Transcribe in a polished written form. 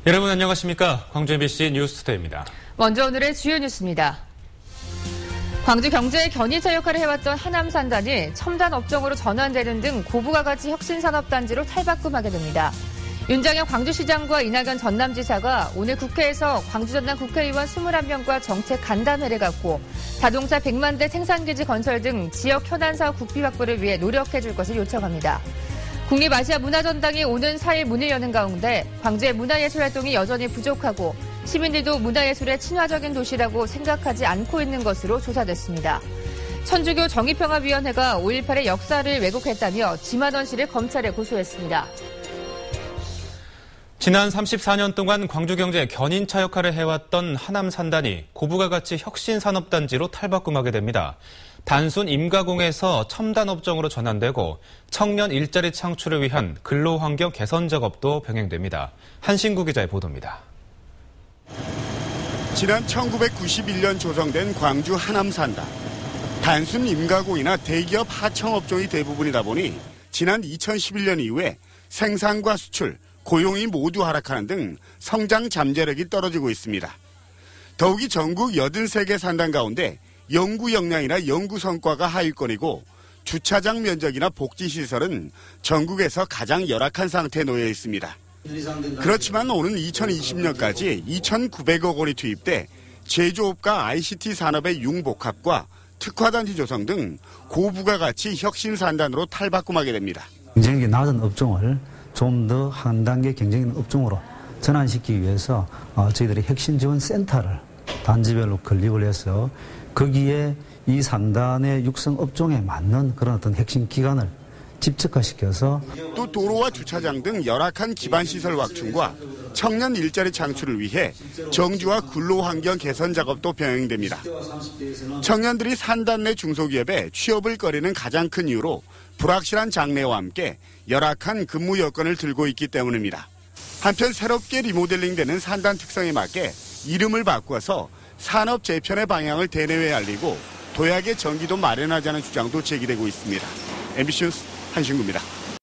여러분 안녕하십니까? 광주 MBC 뉴스투데이입니다. 먼저 오늘의 주요 뉴스입니다. 광주 경제의 견인차 역할을 해왔던 하남산단이 첨단 업종으로 전환되는 등 고부가 가치 혁신산업단지로 탈바꿈하게 됩니다. 윤장현 광주시장과 이낙연 전남지사가 오늘 국회에서 광주 전남 국회의원 21명과 정책 간담회를 갖고 자동차 100만 대 생산기지 건설 등 지역 현안 사업 국비 확보를 위해 노력해줄 것을 요청합니다. 국립아시아문화전당이 오는 4일 문을 여는 가운데 광주의 문화예술활동이 여전히 부족하고 시민들도 문화예술의 친화적인 도시라고 생각하지 않고 있는 것으로 조사됐습니다. 천주교 정의평화위원회가 5.18의 역사를 왜곡했다며 지만원 씨를 검찰에 고소했습니다. 지난 34년 동안 광주경제의 견인차 역할을 해왔던 하남산단이 고부가 가치 혁신산업단지로 탈바꿈하게 됩니다. 단순 임가공에서 첨단 업종으로 전환되고 청년 일자리 창출을 위한 근로환경 개선 작업도 병행됩니다. 한신구 기자의 보도입니다. 지난 1991년 조성된 광주 하남산단. 단순 임가공이나 대기업 하청업종이 대부분이다 보니 지난 2011년 이후에 생산과 수출, 고용이 모두 하락하는 등 성장 잠재력이 떨어지고 있습니다. 더욱이 전국 83개 산단 가운데 연구 역량이나 연구 성과가 하위권이고 주차장 면적이나 복지시설은 전국에서 가장 열악한 상태에 놓여 있습니다. 그렇지만 오는 2020년까지 2,900억 원이 투입돼 제조업과 ICT 산업의 융복합과 특화단지 조성 등 고부가가치 혁신산단으로 탈바꿈하게 됩니다. 경쟁력이 낮은 업종을 좀 더 한 단계 경쟁 있는 업종으로 전환시키기 위해서 저희들이 혁신지원센터를 단지별로 건립을 해서 거기에 이 산단의 육성 업종에 맞는 그런 어떤 핵심 기관을 집적화시켜서 또 도로와 주차장 등 열악한 기반시설 확충과 청년 일자리 창출을 위해 정주와 근로환경 개선 작업도 병행됩니다. 청년들이 산단 내 중소기업에 취업을 꺼리는 가장 큰 이유로 불확실한 장래와 함께 열악한 근무 여건을 들고 있기 때문입니다. 한편 새롭게 리모델링되는 산단 특성에 맞게 이름을 바꿔서 산업 재편의 방향을 대내외에 알리고 도약의 전기도 마련하자는 주장도 제기되고 있습니다. MBC 뉴스 한신구입니다.